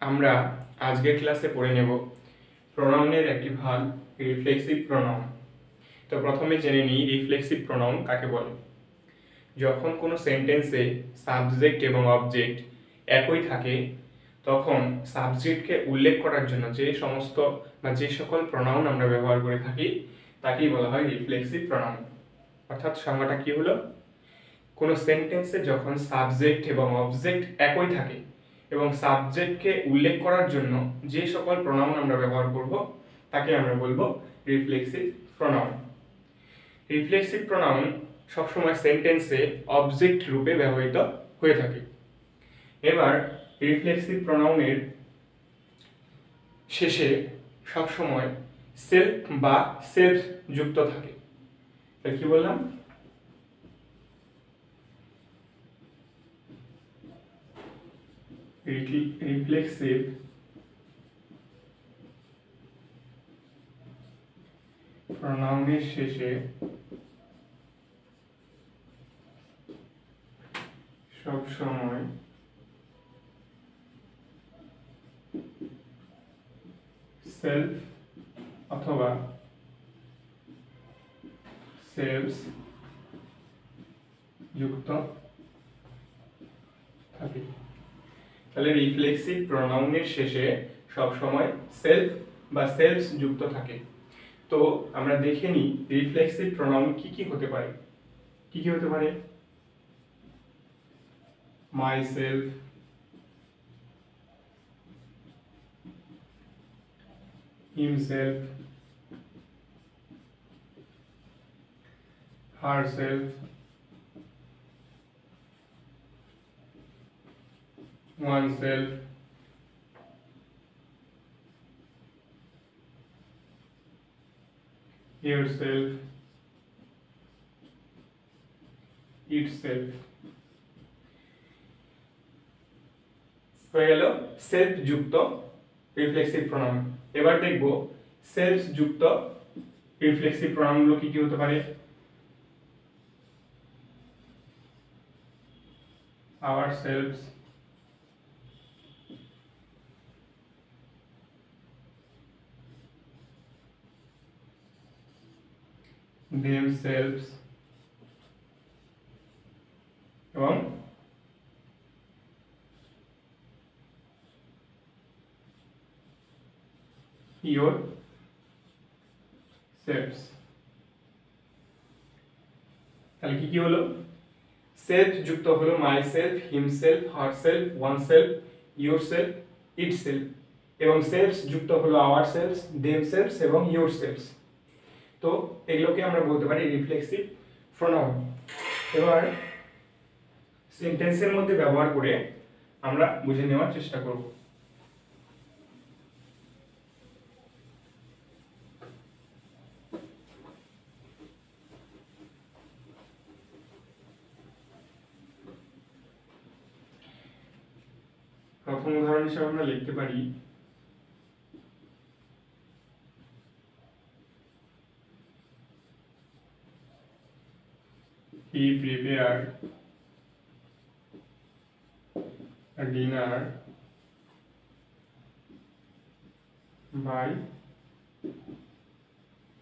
আমরা আজকের ক্লাসে পড়ে নেব প্রোনাউনের একটি ভাগ রিফ্লেক্সিভ প্রোনাউন। তো প্রথমে জেনে নিই রিফ্লেক্সিভ প্রোনাউন কাকে বলে। যখন কোনো সেন্টেন্সে সাবজেক্ট এবং অবজেক্ট একই থাকে তখন সাবজেক্টকে উল্লেখ করার জন্য যে সকল প্রোনাউন আমরা ব্যবহার করে থাকি তাকেই বলা হয় রিফ্লেক্সিভ প্রোনাউন। অর্থাৎ সংজ্ঞাটা কি হলো, কোনো সেন্টেন্সে যখন সাবজেক্ট এবং অবজেক্ট একই থাকে এবং সাবজেক্টকে উল্লেখ করার জন্য যে সকল প্রোনাউন আমরা ব্যবহার করব তাকে আমরা বলবো রিফ্লেক্সিভ প্রোনাউন। রিফ্লেক্সিভ প্রোনাউন সবসময় সেন্টেন্সে অবজেক্ট রূপে ব্যবহৃত হয়ে থাকে। এবার রিফ্লেক্সিভ প্রোনাউনের শেষে সবসময় সেলফ বা সেলফ যুক্ত থাকে। তাহলে কি বললাম, রিফ্লেক্সিভ প্রোনাউনের শেষে সবসময় সেলফ অথবা সেলফস যুক্ত থাকে। তাহলে রিফ্লেক্সিভ প্রোনাউনের শেষে সবসময় সেলফ বা সেলফস যুক্ত থাকে। তো আমরা দেখে নিই রিফ্লেক্সিভ প্রোনাউন কি কি হতে পারে। কি কি হতে পারে? myself, himself, herself, oneself, yourself, itself। হয়ে গেল সেলফ যুক্ত রিফ্লেক্সিভ প্রোনাউন। এবার দেখব সেলফ যুক্ত রিফ্লেক্সিভ প্রোনাউনগুলো কি কি হতে পারে। ourselves, themselves এবং your selves। তাহলে কি কি হলো? সেলফ যুক্ত হলো my self, himself, herself, oneself, yourself, itself এবং সেলফস যুক্ত হলো আওয়ারসেলফস, দেমসেলফস এবং ইয়োরসেলফস। তো এগুলোকে আমরা বলতে পারি রিফ্লেক্সিভ প্রোনাউন। এবার সেন্টেন্সের মধ্যে ব্যবহার করে আমরা বুঝে নেওয়ার চেষ্টা করব। প্রথম উদাহরণ হিসেবে আমরা লিখতে পারি he prepared a dinner by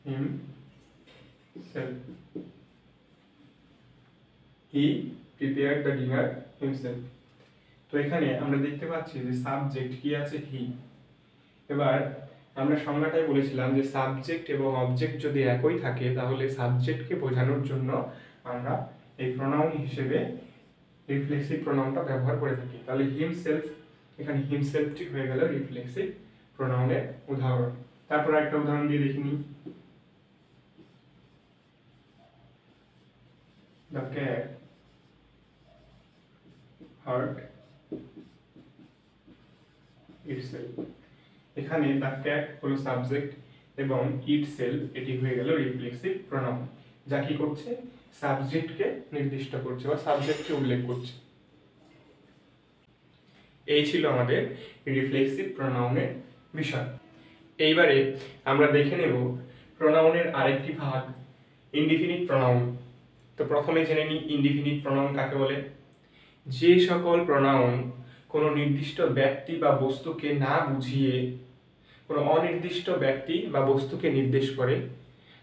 himself। he prepared the dinner himself। তো এখানে আমরা দেখতে পাচ্ছি যে সাবজেক্ট কি আছে, হি। এবার আমরা সংজ্ঞাটাই বলেছিলাম যে সাবজেক্ট এবং অবজেক্ট যদি একই থাকে তাহলে সাবজেক্টকে বোঝানোর জন্য আমরা এই প্রোনাউন হিসেবে রিফ্লেক্সিভ প্রোনাউনটা ব্যবহার করে থাকি। তাহলে হিমসেলফ, এখানে হিমসেলফটি হয়ে গেল রিফ্লেক্সিভ প্রোনাউনের উদাহরণ। তারপর একটা উদাহরণ দিয়ে দেখিনি, the cat hurt itself। এখানে the cat হলো সাবজেক্ট এবং itself এটি হয়ে গেল রিফ্লেক্সিভ প্রোনাউন, যা কি করছে, সাবজেক্টকে নির্দিষ্ট করছে বা সাবজেক্টকে উল্লেখ করছে। এই ছিল আমাদের রিফ্লেক্সিভ প্রোনাউনের বিষয়। এইবারে আমরা দেখে নেব প্রোনাউনের আরেকটি ভাগ ইনডিফিনিট প্রোনাউন। তো প্রথমে জেনে নিই ইনডিফিনিট প্রোনাউন কাকে বলে। যে সকল প্রোনাউন কোনো নির্দিষ্ট ব্যক্তি বা বস্তুকে না বুঝিয়ে কোনো অনির্দিষ্ট ব্যক্তি বা বস্তুকে নির্দেশ করে,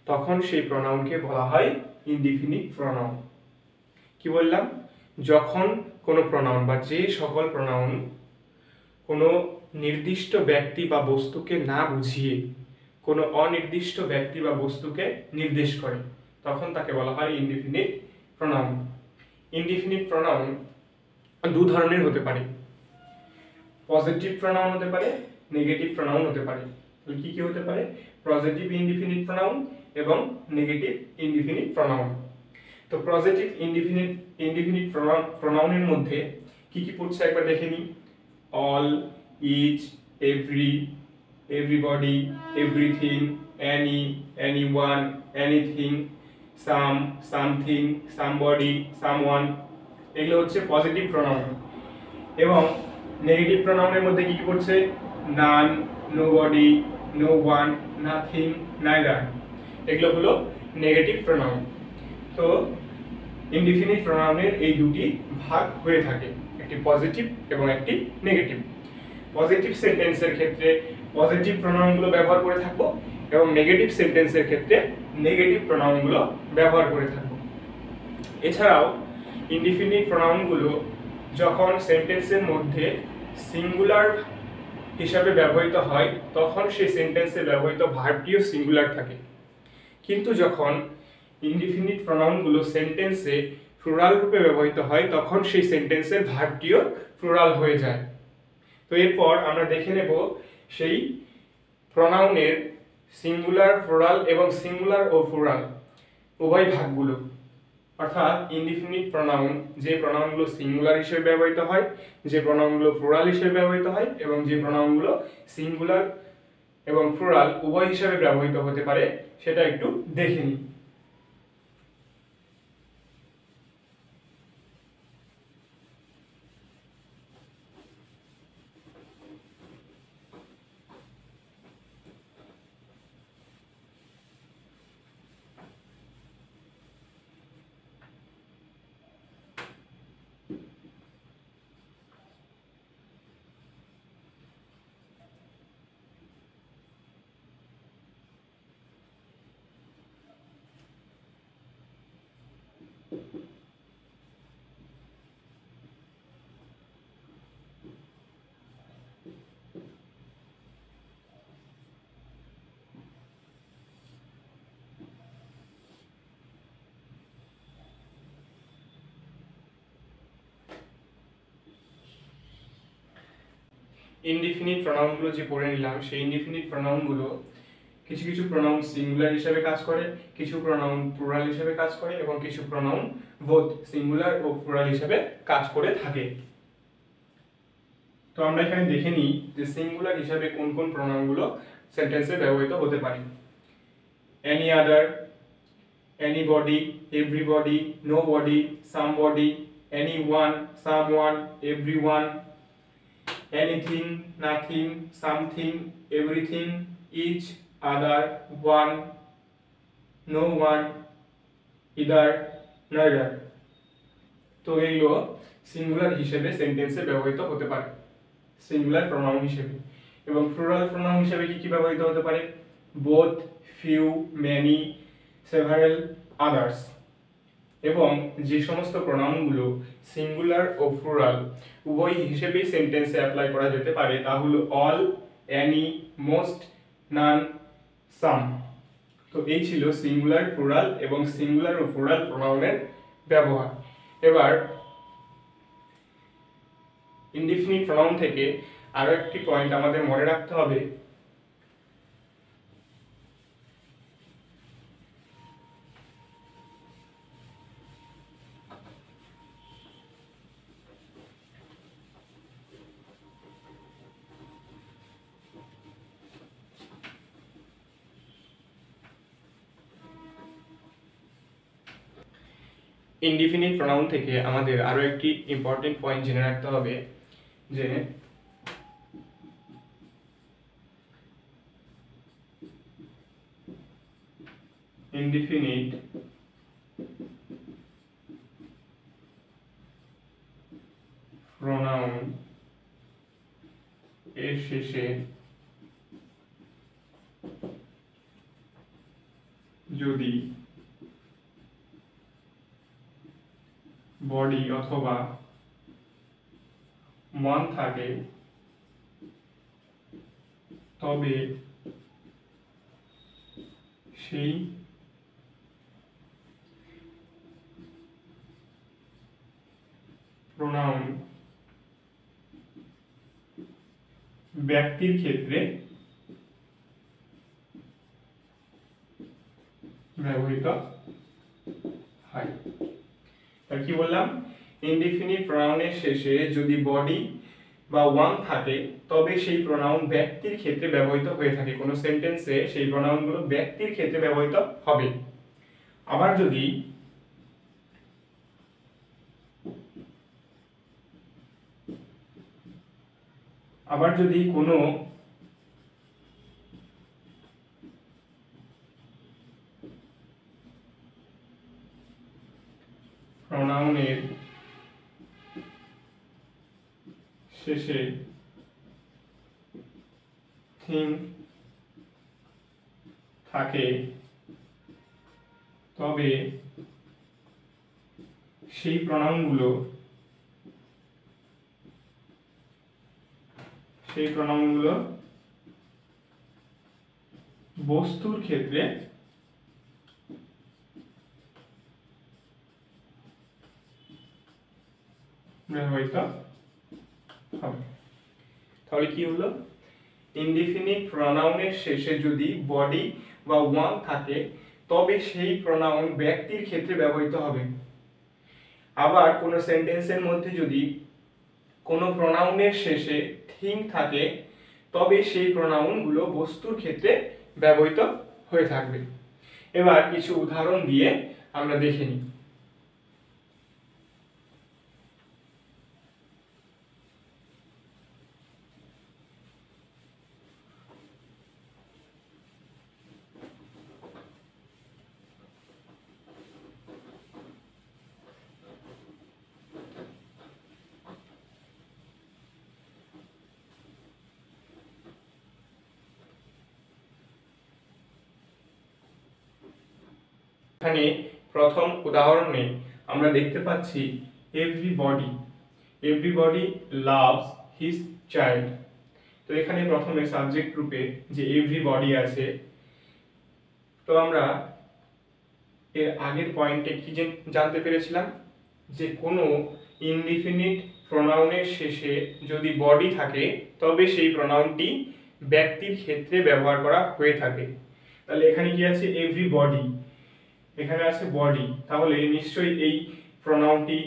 তখন সেই প্রনাউনকে বলা হয় ইনডিফিনিট প্রনাউন। কি বললাম? যখন কোনো প্রনাউন বা যে সকল প্রনাউন কোনো নির্দিষ্ট ব্যক্তি বা বস্তুকে না বুঝিয়ে কোনো অনির্দিষ্ট ব্যক্তি বা বস্তুকে নির্দেশ করে, তখন তাকে বলা হয় ইনডিফিনিট প্রনাউন। ইনডিফিনিট প্রনাউন দু ধরনের হতে পারে, পজিটিভ প্রনাউন হতে পারে, নেগেটিভ প্রনাউন হতে পারে। তাহলে কি কি হতে পারে? পজিটিভ ইনডিফিনিট প্রনাউন এবং নেগেটিভ ইনডিফিনিট প্রনাউন। তো পজিটিভ ইনডিফিনিট প্রনাউনের মধ্যে কি কি পড়ছে একবার দেখে নিই। All, each, every, everybody, everything, any, anyone, anything, some, something, somebody, someone, এগুলো হচ্ছে পজিটিভ প্রনাউন। এবং নেগেটিভ প্রনাউনের মধ্যে কি কি পড়ছে? None, nobody, no one, nothing, neither, এগুলো হলো নেগেটিভ প্রনাউন। তো ইনডিফিনিট প্রনাউনের এই দুটি ভাগ হয়ে থাকে, একটি পজিটিভ এবং একটি নেগেটিভ। পজিটিভ সেন্টেন্সের ক্ষেত্রে পজিটিভ প্রনাউনগুলো ব্যবহার করে থাকবো এবং নেগেটিভ সেন্টেন্সের ক্ষেত্রে নেগেটিভ প্রনাউনগুলো ব্যবহার করে থাকবো। এছাড়াও ইনডিফিনিট প্রনাউনগুলো যখন সেন্টেন্সের মধ্যে সিঙ্গুলার হিসাবে ব্যবহৃত হয়, তখন সেই সেন্টেন্সে ব্যবহৃত ভার্বটিও সিঙ্গুলার থাকে। কিন্তু যখন ইনডিফিনিট প্রনাউনগুলো সেন্টেন্সে প্লুরাল রূপে ব্যবহৃত হয়, তখন সেই সেন্টেন্সের ভার্বটিও প্লুরাল হয়ে যায়। তো এরপর আমরা দেখে নেব সেই প্রনাউনের সিঙ্গুলার, প্লুরাল এবং সিঙ্গুলার ও প্লুরাল উভয় ভাগগুলো। অর্থাৎ ইনডিফিনিট প্রনাউন, যে প্রনাউনগুলো সিঙ্গুলার হিসেবে ব্যবহৃত হয়, যে প্রনাউনগুলো প্লুরাল হিসেবে ব্যবহৃত হয় এবং যে প্রনাউনগুলো সিঙ্গুলার এবং প্লুরাল উভয় হিসেবে ব্যবহৃত হতে পারে, সেটা একটু দেখে নিই। ইনডিফিনিট প্রনাউনগুলো যে পড়ে নিলাম, সেই ইনডিফিনিট প্রনাউনগুলো কিছু কিছু প্রনাউন সিঙ্গুলার হিসেবে কাজ করে, কিছু প্রনাউন প্লুরাল হিসেবে কাজ করে এবং কিছু প্রনাউন বোথ সিঙ্গুলার ও প্লুরাল হিসেবে কাজ করে থাকে। তো আমরা এখানে দেখে নিই যে সিঙ্গুলার হিসেবে কোন কোন প্রনাউনগুলো সেন্টেন্সে ব্যবহৃত হতে পারে। Any other, anybody, everybody, nobody, somebody, anyone, someone, everyone, anything, nothing, something, everything, each, other, one, no one, either, neither। তো এইগুলো সিঙ্গুলার হিসেবে সেন্টেন্সে ব্যবহৃত হতে পারে, সিঙ্গুলার প্রনাউন হিসেবে। এবং প্লুরাল প্রনাউন হিসেবে কি কি ব্যবহৃত হতে পারে? Both, few, many, several, others. এবং যে সমস্ত প্রনাউনগুলো সিঙ্গুলার ও প্লুরাল উভয় হিসেবেই সেন্টেন্সে অ্যাপ্লাই করা যেতে পারে, তা হলো অল, এনি, মোস্ট, নান, সাম। তো এই ছিল সিঙ্গুলার, প্লুরাল এবং সিঙ্গুলার ও প্লুরাল প্রনাউনের ব্যবহার। এবার ইনডিফিনিট প্রনাউন থেকে আরো একটি পয়েন্ট আমাদের মনে রাখতে হবে। ইনডিফিনিট প্রনাউন থেকে আমাদের আরো একটি ইম্পর্টেন্ট পয়েন্ট জেনে রাখতে হবে যে ইনডিফিনিট প্রনাউন শেষে যদি বডি অথবা মান থাকে তবে সেই প্রোনাউন ব্যক্তির ক্ষেত্রে ব্যবহৃত হয়। আর কি বললাম, ইনডিফিনিট প্রোনাউনের শেষে যদি বডি বা ওয়ান থাকে তবে সেই প্রোনাউন ব্যক্তির ক্ষেত্রে ব্যবহৃত হয়ে থাকে। কোনো সেন্টেন্সে সেই প্রোনাউনগুলো ব্যক্তির ক্ষেত্রে ব্যবহৃত হবে। আবার যদি কোনো প্রোনাউনের শেষে থিং থাকে তবে সেই প্রোনাউনগুলো বস্তুর ক্ষেত্রে ব্যবহৃত হবে। তাহলে কি হলো, ইনডিফিনিট প্রোনাউনের শেষে যদি বডি বা ওয়ান থাকে তবে সেই প্রোনাউন ব্যক্তির ক্ষেত্রে ব্যবহৃত হবে। আবার কোনো সেন্টেন্সের মধ্যে যদি কোনো প্রোনাউনের শেষে থিং থাকে তবে সেই প্রোনাউনগুলো বস্তুর ক্ষেত্রে ব্যবহৃত হয়ে থাকবে। এবার কিছু উদাহরণ দিয়ে আমরা দেখে নিই। এখানে প্রথম উদাহরণে আমরা দেখতে পাচ্ছি এভরিবডি লাভস হিজ চাইল্ড। তো এখানে প্রথমে সাবজেক্ট রূপে যে এভরিবডি আছে, তো আমরা এর আগের পয়েন্টে কি জানতে পেরেছিলাম যে কোনো ইনডিফিনিট প্রোনাউনের শেষে যদি বডি থাকে তবে সেই প্রোনাউনটি ব্যক্তির ক্ষেত্রে ব্যবহার করা হয়ে থাকে। তাহলে এখানে কি আছে, এভরিবডি, এখানে আছে বডি, তাহলে নিশ্চয়ই এই প্রোনাউনটি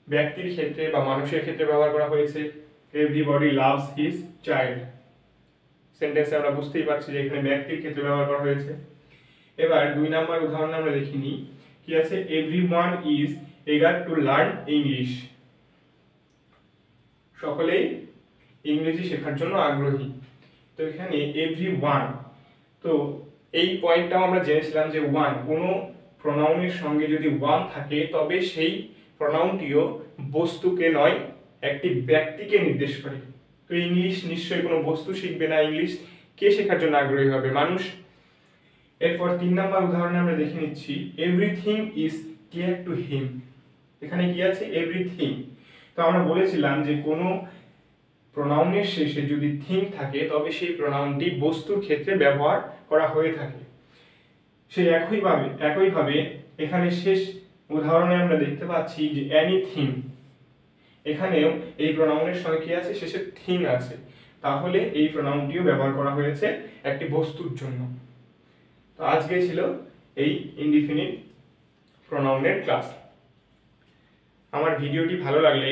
ব্যক্তির ক্ষেত্রে বা মানুষের ক্ষেত্রে ব্যবহার করা হয়েছে। এভরিবডি লাভস হিজ চাইল্ড, সেন্টেন্সে আমরা বুঝতেই পারছি যে এখানে ব্যক্তির ক্ষেত্রে ব্যবহার করা হয়েছে। এবার 2 নম্বর উদাহরণ আমরা দেখিনি, কি আছে, everyone is eager to learn English, সকলেই ইংরেজি শেখার জন্য আগ্রহী। তো এখানে এভরিওয়ান, তো এই পয়েন্টটাও আমরা জেনেছিলাম যে ওয়ান, কোনো প্রোনাউনের সঙ্গে যদি ওয়ান থাকে তবে সেই প্রোনাউনটিও বস্তুকে নয় একটি ব্যক্তিকে নির্দেশ করে। তো ইংলিশ নিশ্চয়ই কোনো বস্তু শিখবে না, ইংলিশ কে শেখার জন্য আগ্রহী হবে, মানুষ। এরপর 3 নম্বর উদাহরণে আমরা দেখে নিচ্ছি, everything is clear to him, এখানে কি আছে, এভরিথিং। তো আমরা বলেছিলাম যে কোনো প্রোনাউনের শেষে যদি থিং থাকে তবে সেই প্রোনাউনটি বস্তুর ক্ষেত্রে ব্যবহার করা হয়ে থাকে। সেই একইভাবে এখানে শেষ উদাহরণে আমরা দেখতে পাচ্ছি যে এনিথিং, এখানেও এই প্রোনাউনের সঙ্গে কি আছে, শেষে থিং আছে, তাহলে এই প্রোনাউনটিও ব্যবহার করা হয়েছে একটি বস্তুর জন্য। তো আজকে ছিল এই ইনডিফিনিট প্রোনাউনের ক্লাস। আমার ভিডিওটি ভালো লাগলে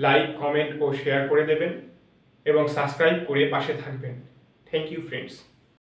লাইক, কমেন্ট ও শেয়ার করে দেবেন এবং সাবস্ক্রাইব করে পাশে থাকবেন। Thank you friends.